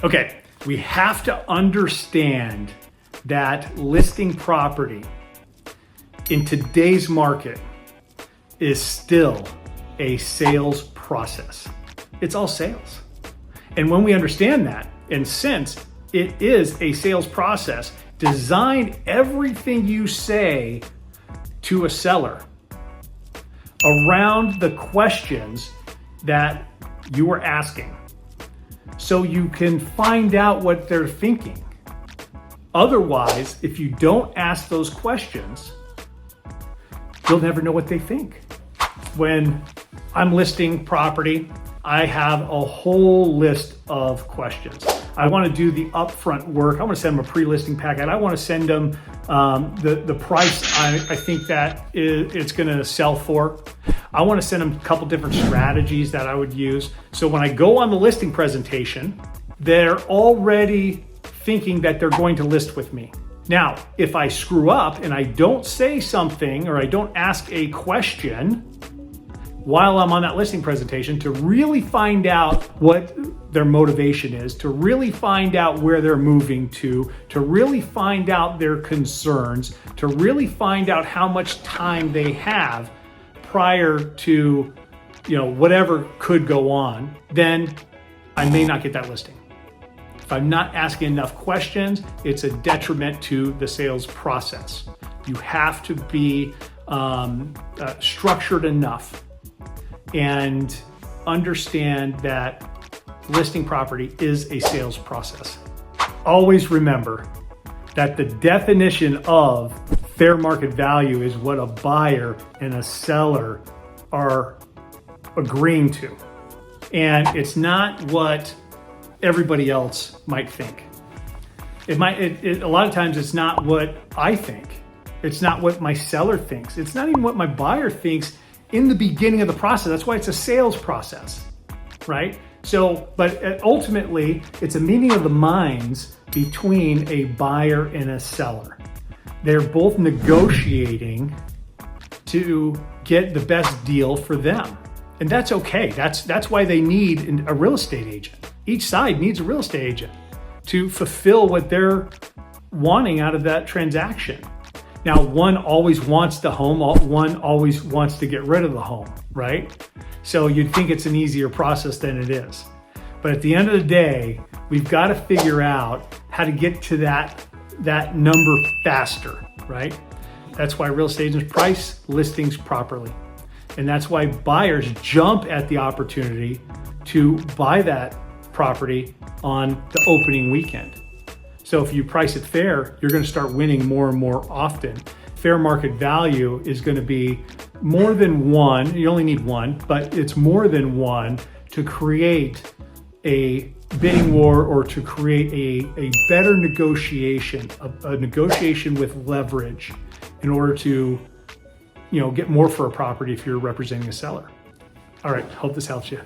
Okay, we have to understand that listing property in today's market is still a sales process. It's all sales. And when we understand that, and since it is a sales process, design everything you say to a seller around the questions that you are asking, so you can find out what they're thinking. Otherwise, if you don't ask those questions, you'll never know what they think. When I'm listing property, I have a whole list of questions. I want to do the upfront work. I want to send them a pre-listing packet. I want to send them the price I think that it's going to sell for. I want to send them a couple different strategies that I would use. So when I go on the listing presentation, they're already thinking that they're going to list with me. Now, if I screw up and I don't say something or I don't ask a question while I'm on that listing presentation to really find out what their motivation is, to really find out where they're moving to really find out their concerns, to really find out how much time they have prior to, whatever could go on, then I may not get that listing. If I'm not asking enough questions, it's a detriment to the sales process. You have to be structured enough and understand that listing property is a sales process. Always remember that the definition of fair market value is what a buyer and a seller are agreeing to. And it's not what everybody else might think. A lot of times it's not what I think. It's not what my seller thinks. It's not even what my buyer thinks in the beginning of the process. That's why it's a sales process, right? So, but ultimately it's a meeting of the minds between a buyer and a seller. They're both negotiating to get the best deal for them. And that's okay. That's why they need a real estate agent. Each side needs a real estate agent to fulfill what they're wanting out of that transaction. Now, one always wants the home, one always wants to get rid of the home, right? So you'd think it's an easier process than it is. But at the end of the day, we've got to figure out how to get to that number faster, right? That's why real estate agents price listings properly. And that's why buyers jump at the opportunity to buy that property on the opening weekend. So if you price it fair, you're going to start winning more and more often. Fair market value is going to be more than one. You only need one, but it's more than one to create a bidding war or to create a better negotiation, a negotiation with leverage in order to, get more for a property if you're representing a seller. All right, hope this helps you.